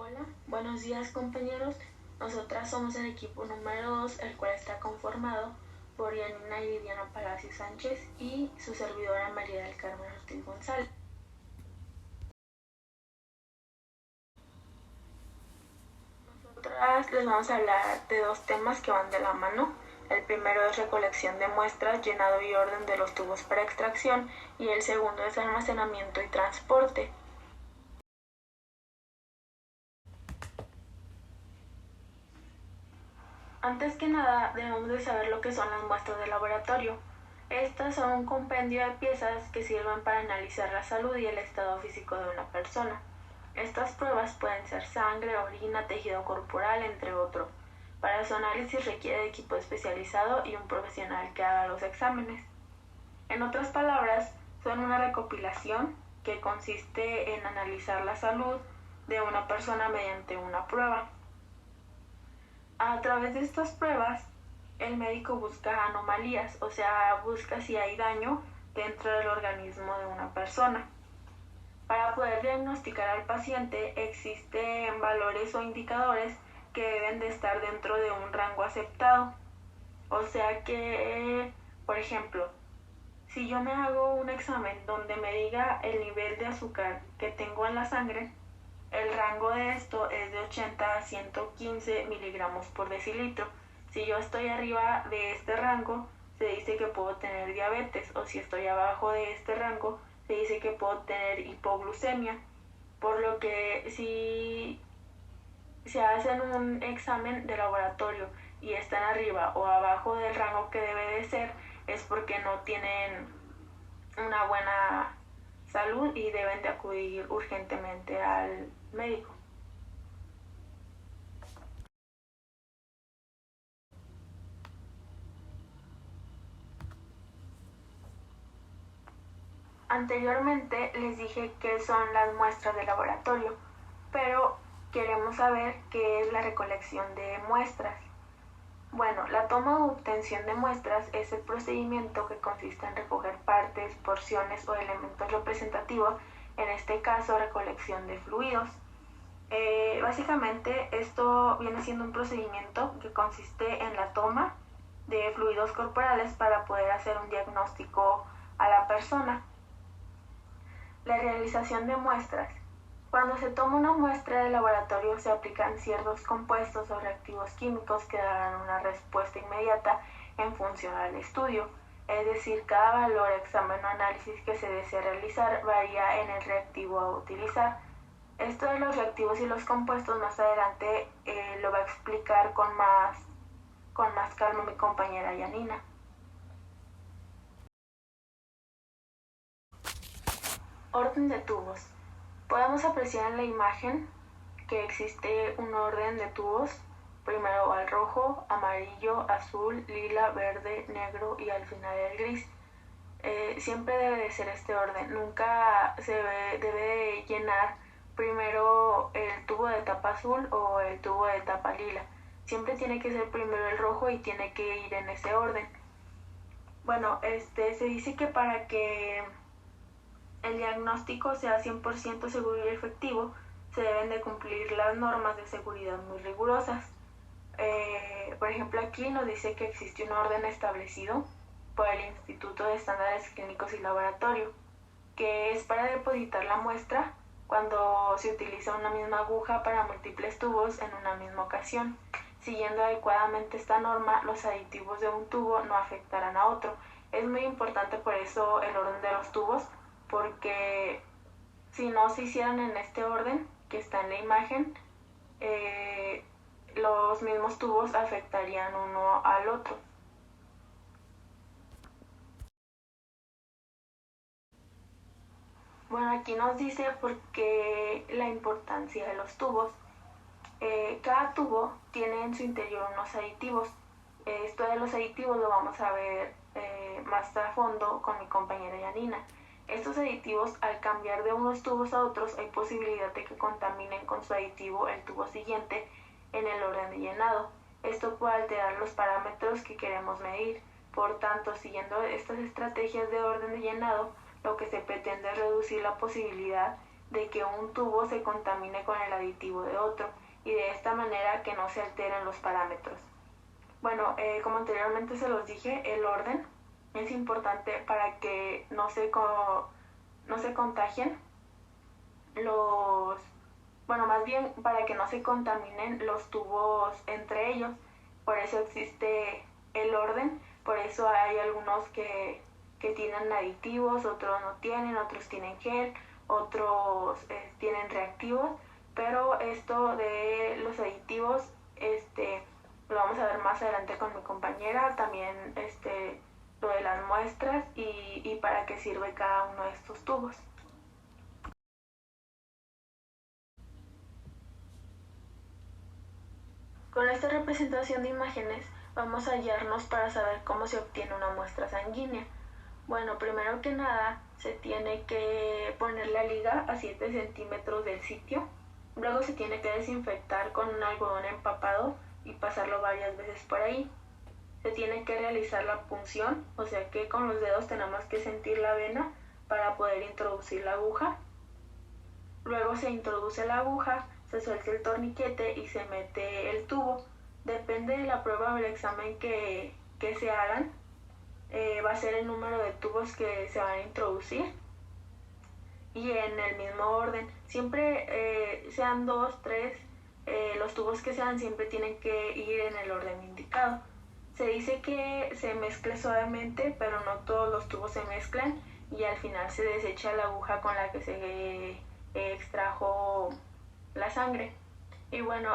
Hola, buenos días compañeros. Nosotras somos el equipo número 2, el cual está conformado por Yanina y Diana Palacio Sánchez y su servidora María del Carmen Ortiz González. Nosotras les vamos a hablar de dos temas que van de la mano. El primero es recolección de muestras, llenado y orden de los tubos para extracción, y el segundo es almacenamiento y transporte. Antes que nada, debemos de saber lo que son las muestras de laboratorio. Estas son un compendio de piezas que sirven para analizar la salud y el estado físico de una persona. Estas pruebas pueden ser sangre, orina, tejido corporal, entre otros. Para su análisis requiere de equipo especializado y un profesional que haga los exámenes. En otras palabras, son una recopilación que consiste en analizar la salud de una persona mediante una prueba. A través de estas pruebas, el médico busca anomalías, o sea, busca si hay daño dentro del organismo de una persona. Para poder diagnosticar al paciente existen valores o indicadores que deben de estar dentro de un rango aceptado. O sea que, por ejemplo, si yo me hago un examen donde me diga el nivel de azúcar que tengo en la sangre, el rango de esto es de 80 a 115 miligramos por decilitro. Si yo estoy arriba de este rango, se dice que puedo tener diabetes, o si estoy abajo de este rango, se dice que puedo tener hipoglucemia. Por lo que si se hacen un examen de laboratorio y están arriba o abajo del rango que debe de ser, es porque no tienen una buena salud y deben de acudir urgentemente al médico. Anteriormente les dije qué son las muestras de laboratorio, pero queremos saber qué es la recolección de muestras. Bueno, la toma o obtención de muestras es el procedimiento que consiste en recoger partes, porciones o elementos representativos, en este caso recolección de fluidos. Básicamente esto viene siendo un procedimiento que consiste en la toma de fluidos corporales para poder hacer un diagnóstico a la persona. La realización de muestras. Cuando se toma una muestra de laboratorio se aplican ciertos compuestos o reactivos químicos que darán una respuesta inmediata en función al estudio. Es decir, cada valor, examen o análisis que se desea realizar varía en el reactivo a utilizar. Esto de los reactivos y los compuestos más adelante lo va a explicar con más calma mi compañera Yanina. Orden de tubos. Podemos apreciar en la imagen que existe un orden de tubos. Primero va el rojo, amarillo, azul, lila, verde, negro y al final el gris. Siempre debe de ser este orden. Nunca se debe de llenar primero el tubo de tapa azul o el tubo de tapa lila. Siempre tiene que ser primero el rojo y tiene que ir en ese orden. Bueno, se dice que para que el diagnóstico sea 100% seguro y efectivo, se deben de cumplir las normas de seguridad muy rigurosas. Por ejemplo, aquí nos dice que existe un orden establecido por el Instituto de Estándares Clínicos y Laboratorio, que es para depositar la muestra cuando se utiliza una misma aguja para múltiples tubos en una misma ocasión. Siguiendo adecuadamente esta norma, los aditivos de un tubo no afectarán a otro. Es muy importante por eso el orden de los tubos, porque si no se hicieran en este orden que está en la imagen, los mismos tubos afectarían uno al otro. Bueno, aquí nos dice por qué la importancia de los tubos. Cada tubo tiene en su interior unos aditivos. Esto de los aditivos lo vamos a ver más a fondo con mi compañera Yanina. Estos aditivos, al cambiar de unos tubos a otros, hay posibilidad de que contaminen con su aditivo el tubo siguiente en el orden de llenado. Esto puede alterar los parámetros que queremos medir. Por tanto, siguiendo estas estrategias de orden de llenado, lo que se pretende es reducir la posibilidad de que un tubo se contamine con el aditivo de otro y de esta manera que no se alteren los parámetros. Bueno, como anteriormente se los dije, el orden es importante para que no se contagien más bien para que no se contaminen los tubos entre ellos. Por eso existe el orden, por eso hay algunos que tienen aditivos, otros no tienen, otros tienen gel, otros tienen reactivos, pero esto de los aditivos lo vamos a ver más adelante con mi compañera, también lo de las muestras y para qué sirve cada uno de estos tubos. Con esta representación de imágenes vamos a guiarnos para saber cómo se obtiene una muestra sanguínea. Bueno, primero que nada se tiene que poner la liga a 7 centímetros del sitio. Luego se tiene que desinfectar con un algodón empapado y pasarlo varias veces por ahí. Se tiene que realizar la punción, o sea que con los dedos tenemos que sentir la vena para poder introducir la aguja. Luego se introduce la aguja, se suelta el torniquete y se mete el tubo. Depende de la prueba o el examen que se hagan, va a ser el número de tubos que se van a introducir y en el mismo orden. Siempre sean 2, 3, los tubos que sean siempre tienen que ir en el orden indicado. Se dice que se mezcle suavemente, pero no todos los tubos se mezclan y al final se desecha la aguja con la que se extrajo la sangre. Y bueno,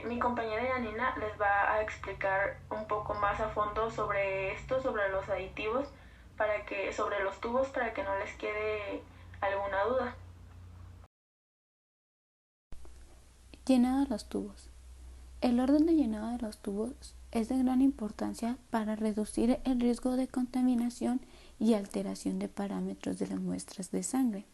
mi compañera Yanina les va a explicar un poco más a fondo sobre esto, sobre los aditivos, sobre los tubos, para que no les quede alguna duda. Llenado de los tubos. El orden de llenado de los tubos es de gran importancia para reducir el riesgo de contaminación y alteración de parámetros de las muestras de sangre.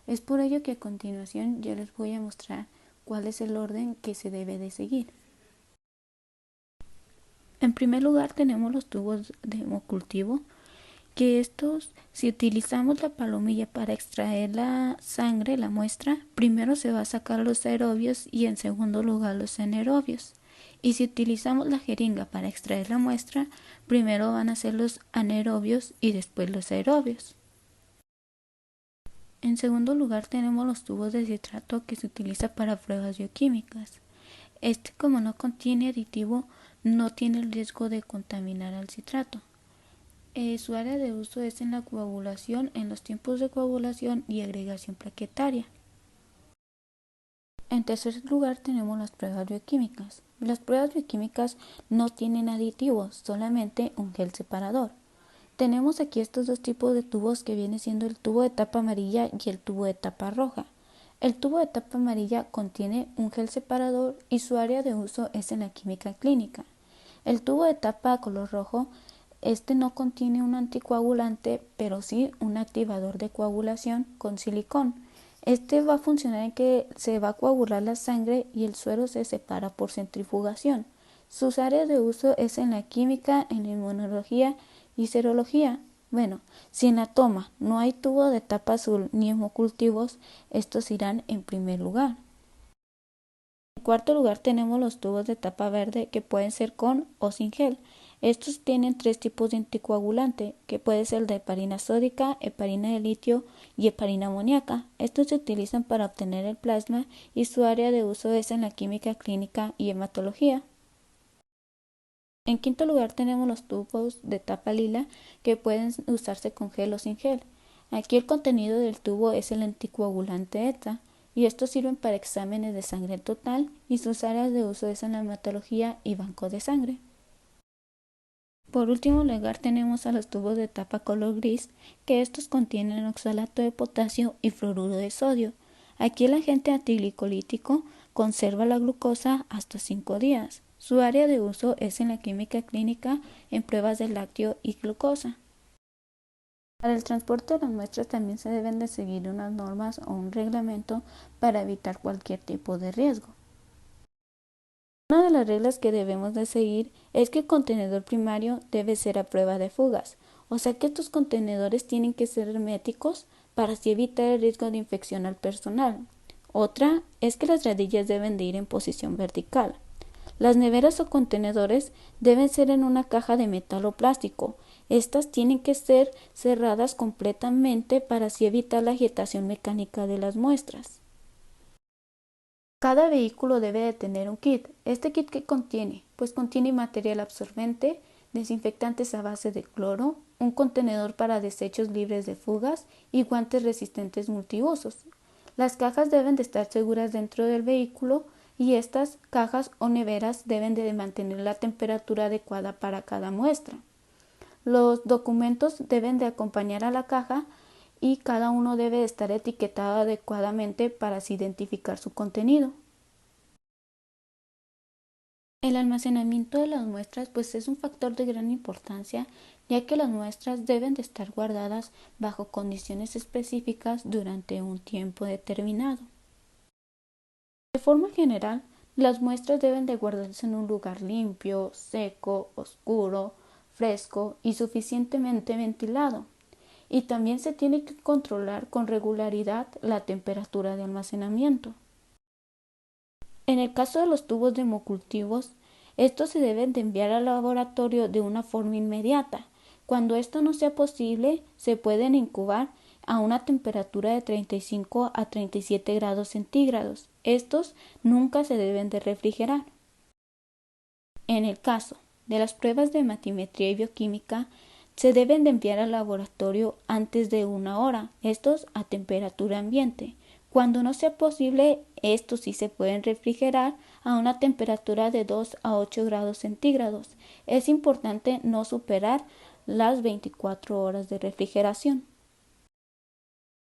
Es por ello que a continuación yo les voy a mostrar cuál es el orden que se debe de seguir. En primer lugar tenemos los tubos de hemocultivo, que estos, si utilizamos la palomilla para extraer la sangre, la muestra, primero se va a sacar los aerobios y en segundo lugar los anaerobios. Y si utilizamos la jeringa para extraer la muestra, primero van a ser los anaerobios y después los aerobios. En segundo lugar tenemos los tubos de citrato que se utiliza para pruebas bioquímicas. Como no contiene aditivo, no tiene el riesgo de contaminar al citrato. Su área de uso es en la coagulación, en los tiempos de coagulación y agregación plaquetaria. En tercer lugar tenemos las pruebas bioquímicas. Las pruebas bioquímicas no tienen aditivos, solamente un gel separador. Tenemos aquí estos dos tipos de tubos que viene siendo el tubo de tapa amarilla y el tubo de tapa roja. El tubo de tapa amarilla contiene un gel separador y su área de uso es en la química clínica. El tubo de tapa color rojo, no contiene un anticoagulante, pero sí un activador de coagulación con silicón. Va a funcionar en que se va a coagular la sangre y el suero se separa por centrifugación. Sus áreas de uso es en la química, en la inmunología y serología. Bueno, si en la toma no hay tubo de tapa azul ni hemocultivos, estos irán en primer lugar. En cuarto lugar tenemos los tubos de tapa verde que pueden ser con o sin gel. Estos tienen 3 tipos de anticoagulante, que puede ser de heparina sódica, heparina de litio y heparina amoníaca. Estos se utilizan para obtener el plasma y su área de uso es en la química clínica y hematología. En quinto lugar tenemos los tubos de tapa lila que pueden usarse con gel o sin gel. Aquí el contenido del tubo es el anticoagulante ETA y estos sirven para exámenes de sangre total y sus áreas de uso es en la hematología y banco de sangre. Por último lugar tenemos a los tubos de tapa color gris, que estos contienen oxalato de potasio y fluoruro de sodio. Aquí el agente antiglicolítico conserva la glucosa hasta 5 días. Su área de uso es en la química clínica en pruebas de lácteo y glucosa. Para el transporte de las muestras también se deben de seguir unas normas o un reglamento para evitar cualquier tipo de riesgo. Una de las reglas que debemos de seguir es que el contenedor primario debe ser a prueba de fugas, o sea que estos contenedores tienen que ser herméticos para así evitar el riesgo de infección al personal. Otra es que las radillas deben de ir en posición vertical. Las neveras o contenedores deben ser en una caja de metal o plástico. Estas tienen que ser cerradas completamente para así evitar la agitación mecánica de las muestras. Cada vehículo debe de tener un kit. ¿Este kit qué contiene? Pues contiene material absorbente, desinfectantes a base de cloro, un contenedor para desechos libres de fugas y guantes resistentes multiusos. Las cajas deben de estar seguras dentro del vehículo y estas cajas o neveras deben de mantener la temperatura adecuada para cada muestra. Los documentos deben de acompañar a la caja y cada uno debe estar etiquetado adecuadamente para así identificar su contenido. El almacenamiento de las muestras pues es un factor de gran importancia, ya que las muestras deben de estar guardadas bajo condiciones específicas durante un tiempo determinado. De forma general, las muestras deben de guardarse en un lugar limpio, seco, oscuro, fresco y suficientemente ventilado. Y también se tiene que controlar con regularidad la temperatura de almacenamiento. En el caso de los tubos de hemocultivos, estos se deben de enviar al laboratorio de una forma inmediata. Cuando esto no sea posible, se pueden incubar a una temperatura de 35 a 37 grados centígrados. Estos nunca se deben de refrigerar. En el caso de las pruebas de matimetría y bioquímica, se deben de enviar al laboratorio antes de 1 hora, estos a temperatura ambiente. Cuando no sea posible, estos sí se pueden refrigerar a una temperatura de 2 a 8 grados centígrados. Es importante no superar las 24 horas de refrigeración.